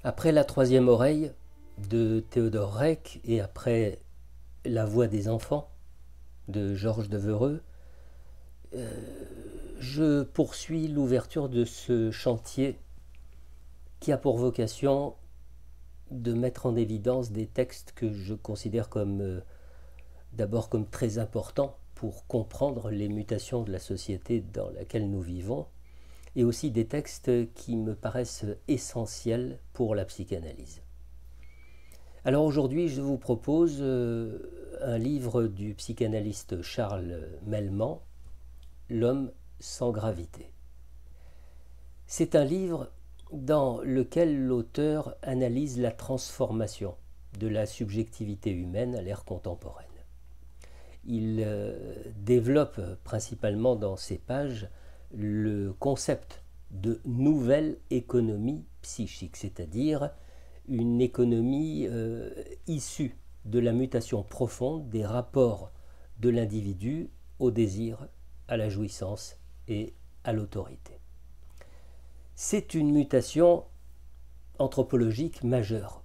Après La troisième oreille de Théodore Reck et après La voix des enfants de Georges Devereux, je poursuis l'ouverture de ce chantier qui a pour vocation de mettre en évidence des textes que je considère comme d'abord comme très importants pour comprendre les mutations de la société dans laquelle nous vivons, et aussi des textes qui me paraissent essentiels pour la psychanalyse. Alors aujourd'hui, je vous propose un livre du psychanalyste Charles Melman, L'homme sans gravité. C'est un livre dans lequel l'auteur analyse la transformation de la subjectivité humaine à l'ère contemporaine. Il développe principalement dans ces pages le concept de nouvelle économie psychique, c'est-à-dire une économie issue de la mutation profonde des rapports de l'individu au désir, à la jouissance et à l'autorité. C'est une mutation anthropologique majeure,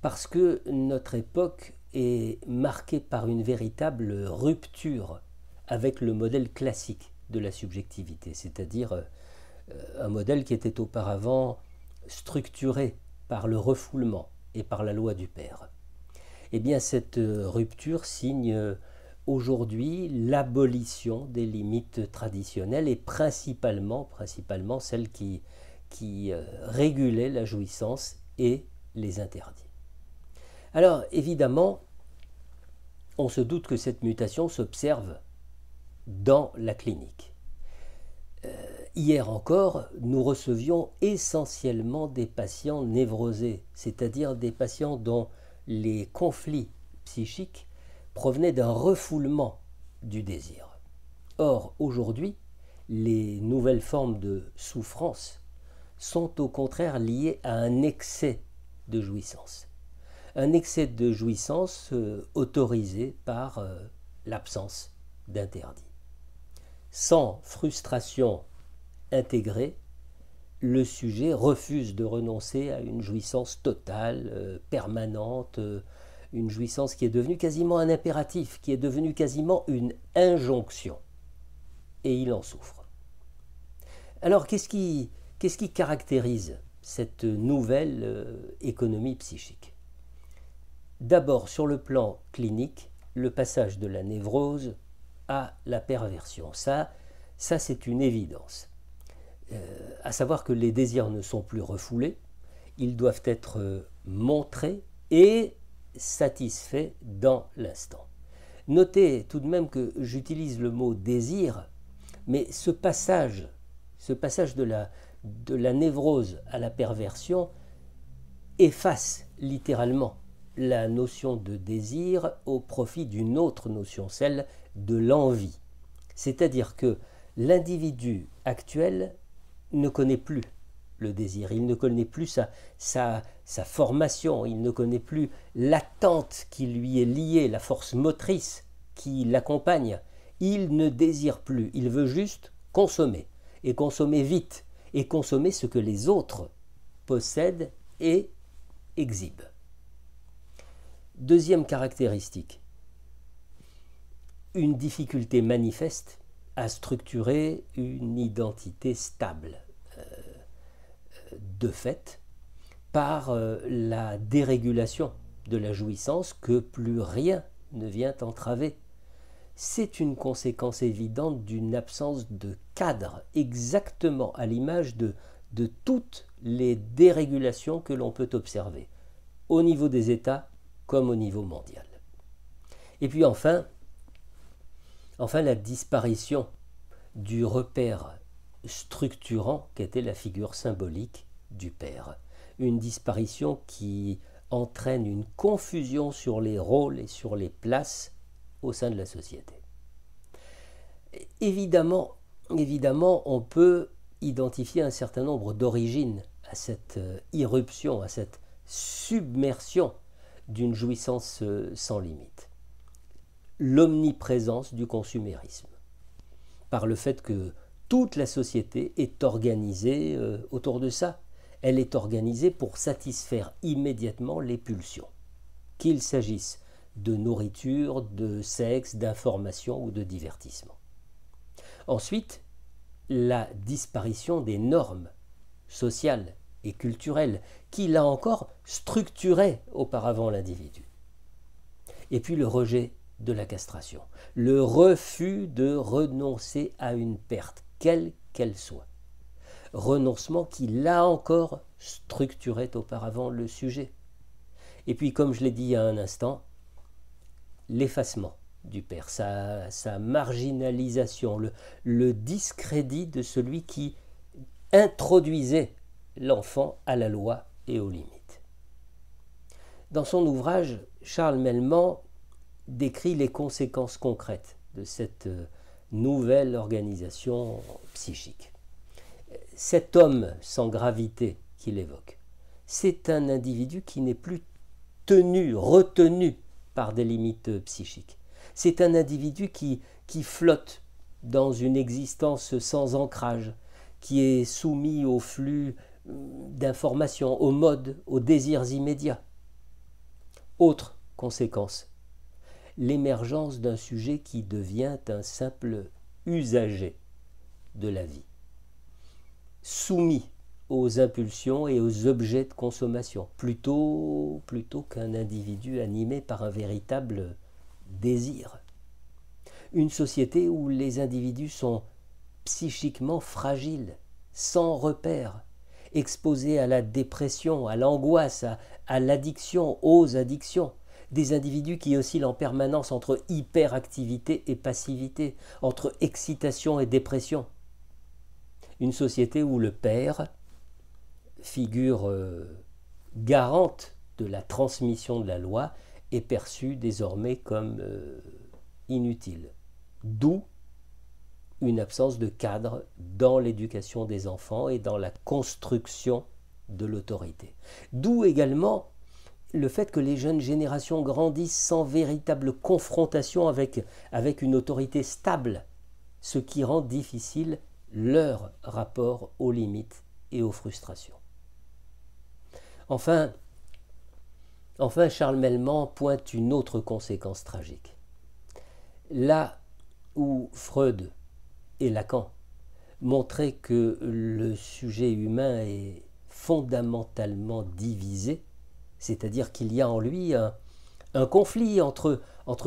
parce que notre époque est marquée par une véritable rupture avec le modèle classique de la subjectivité, c'est-à-dire un modèle qui était auparavant structuré par le refoulement et par la loi du père. Eh bien, cette rupture signe aujourd'hui l'abolition des limites traditionnelles et principalement celles qui régulaient la jouissance et les interdits. Alors, évidemment, on se doute que cette mutation s'observe dans la clinique. Hier encore, nous recevions essentiellement des patients névrosés, c'est-à-dire des patients dont les conflits psychiques provenaient d'un refoulement du désir. Or, aujourd'hui, les nouvelles formes de souffrance sont au contraire liées à un excès de jouissance. Un excès de jouissance autorisé par l'absence d'interdit. Sans frustration intégrée, le sujet refuse de renoncer à une jouissance totale, permanente, une jouissance qui est devenue quasiment un impératif, qui est devenue quasiment une injonction. Et il en souffre. Alors, qu'est-ce qui caractérise cette nouvelle économie psychique? D'abord, sur le plan clinique, le passage de la névrose à la perversion. Ça c'est une évidence. À savoir que les désirs ne sont plus refoulés, ils doivent être montrés et satisfaits dans l'instant. Notez tout de même que j'utilise le mot désir, mais ce passage de la névrose à la perversion efface littéralement la notion de désir au profit d'une autre notion, celle de l'envie. C'est-à-dire que l'individu actuel ne connaît plus le désir, il ne connaît plus sa formation, il ne connaît plus l'attente qui lui est liée, la force motrice qui l'accompagne. Il ne désire plus, il veut juste consommer, et consommer vite, et consommer ce que les autres possèdent et exhibent. Deuxième caractéristique, une difficulté manifeste à structurer une identité stable, de fait, par la dérégulation de la jouissance que plus rien ne vient entraver. C'est une conséquence évidente d'une absence de cadre, exactement à l'image de toutes les dérégulations que l'on peut observer, au niveau des États comme au niveau mondial. Et puis enfin la disparition du repère structurant qu'était la figure symbolique du père. Une disparition qui entraîne une confusion sur les rôles et sur les places au sein de la société. Évidemment, on peut identifier un certain nombre d'origines à cette irruption, à cette submersion d'une jouissance sans limite. L'omniprésence du consumérisme, par le fait que toute la société est organisée autour de ça. Elle est organisée pour satisfaire immédiatement les pulsions, qu'il s'agisse de nourriture, de sexe, d'information ou de divertissement. Ensuite, la disparition des normes sociales et culturelles qui, là encore, structuraient auparavant l'individu. Et puis le rejet de la castration, le refus de renoncer à une perte, quelle qu'elle soit. Renoncement qui, là encore, structurait auparavant le sujet. Et puis, comme je l'ai dit il y a un instant, l'effacement du père, sa marginalisation, le discrédit de celui qui introduisait l'enfant à la loi et aux limites. Dans son ouvrage, Charles Melman décrit les conséquences concrètes de cette nouvelle organisation psychique. Cet homme sans gravité qu'il évoque, c'est un individu qui n'est plus retenu par des limites psychiques. C'est un individu qui flotte dans une existence sans ancrage, qui est soumis au flux d'informations, aux modes, aux désirs immédiats. Autre conséquence, l'émergence d'un sujet qui devient un simple usager de la vie, soumis aux impulsions et aux objets de consommation, plutôt qu'un individu animé par un véritable désir. Une société où les individus sont psychiquement fragiles, sans repère, exposés à la dépression, à l'angoisse, à l'addiction, aux addictions, des individus qui oscillent en permanence entre hyperactivité et passivité, entre excitation et dépression. Une société où le père, figure garante de la transmission de la loi, est perçu désormais comme inutile. D'où une absence de cadre dans l'éducation des enfants et dans la construction de l'autorité. D'où également le fait que les jeunes générations grandissent sans véritable confrontation avec une autorité stable, ce qui rend difficile leur rapport aux limites et aux frustrations. Enfin, Charles Melman pointe une autre conséquence tragique. Là où Freud et Lacan montraient que le sujet humain est fondamentalement divisé, c'est-à-dire qu'il y a en lui un conflit entre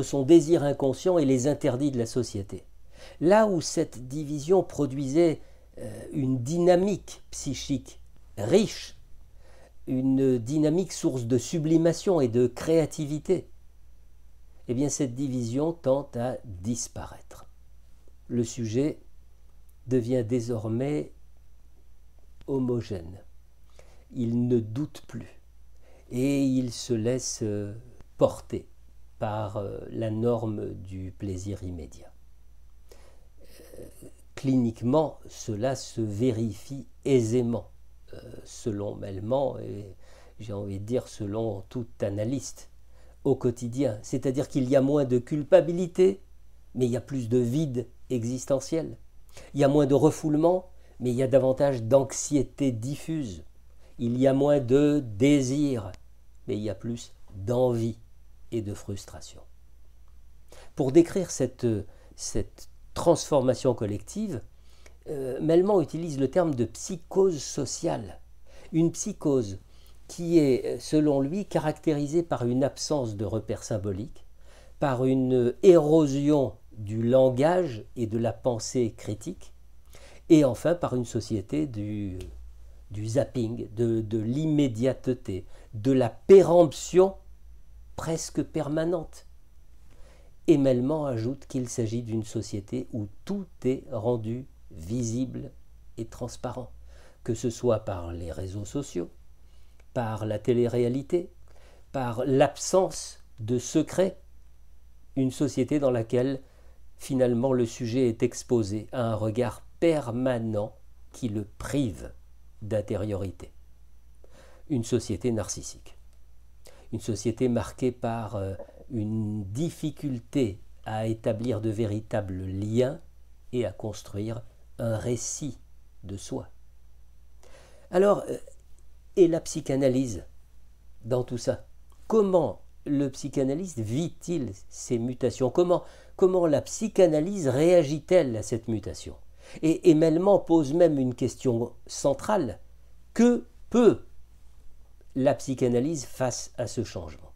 son désir inconscient et les interdits de la société. Là où cette division produisait une dynamique psychique riche, une dynamique source de sublimation et de créativité, eh bien cette division tend à disparaître. Le sujet devient désormais homogène. Il ne doute plus et il se laisse porter par la norme du plaisir immédiat. Cliniquement, cela se vérifie aisément, selon Melman et j'ai envie de dire selon tout analyste, au quotidien. C'est-à-dire qu'il y a moins de culpabilité, mais il y a plus de vide existentiel. Il y a moins de refoulement, mais il y a davantage d'anxiété diffuse. Il y a moins de désir, mais il y a plus d'envie et de frustration. Pour décrire cette transformation collective, Melman utilise le terme de psychose sociale. Une psychose qui est, selon lui, caractérisée par une absence de repères symboliques, par une érosion du langage et de la pensée critique, et enfin par une société du zapping, de l'immédiateté, de la péremption presque permanente. Et Melman ajoute qu'il s'agit d'une société où tout est rendu visible et transparent, que ce soit par les réseaux sociaux, par la télé-réalité, par l'absence de secret, une société dans laquelle finalement le sujet est exposé à un regard permanent qui le prive d'intériorité. Une société narcissique, une société marquée par une difficulté à établir de véritables liens et à construire un récit de soi. Alors, est la psychanalyse dans tout ça? Comment le psychanalyste vit-il ces mutations? Comment la psychanalyse réagit-elle à cette mutation? Et Mellman pose même une question centrale. Que peut la psychanalyse face à ce changement?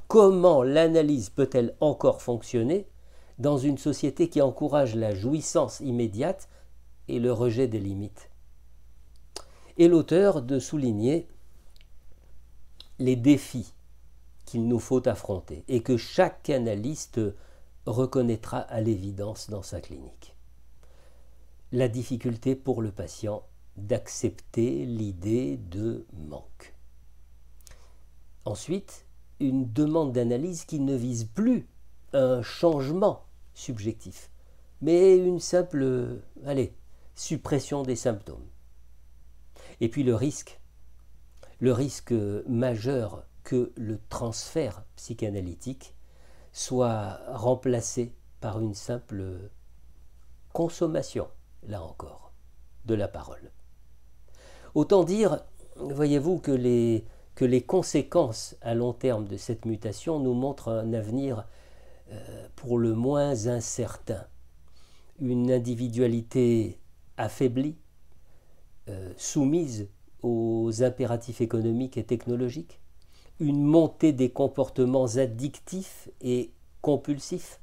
Comment l'analyse peut-elle encore fonctionner dans une société qui encourage la jouissance immédiate et le rejet des limites? Et l'auteur de souligner les défis qu'il nous faut affronter et que chaque analyste reconnaîtra à l'évidence dans sa clinique. La difficulté pour le patient d'accepter l'idée de manque. Ensuite, une demande d'analyse qui ne vise plus un changement subjectif, mais une simple, suppression des symptômes. Et puis le risque majeur que le transfert psychanalytique soit remplacé par une simple consommation, là encore, de la parole. Autant dire, voyez-vous, que les conséquences à long terme de cette mutation nous montrent un avenir pour le moins incertain. Une individualité affaiblie, soumise aux impératifs économiques et technologiques, une montée des comportements addictifs et compulsifs,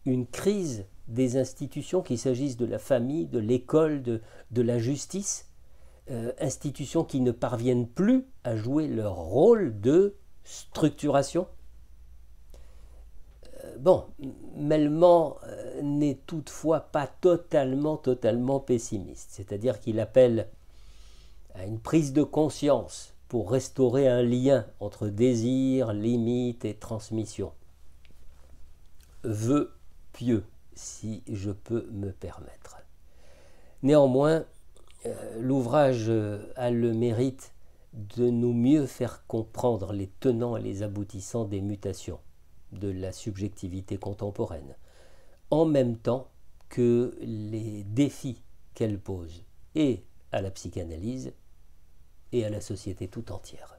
une crise des institutions, qu'il s'agisse de la famille, de l'école, de la justice, institutions qui ne parviennent plus à jouer leur rôle de structuration. Mellman n'est toutefois pas totalement pessimiste, c'est-à-dire qu'il appelle à une prise de conscience pour restaurer un lien entre désir, limite et transmission. Vœu pieux, si je peux me permettre. Néanmoins, l'ouvrage a le mérite de nous mieux faire comprendre les tenants et les aboutissants des mutations de la subjectivité contemporaine, en même temps que les défis qu'elle pose, et à la psychanalyse, et à la société tout entière.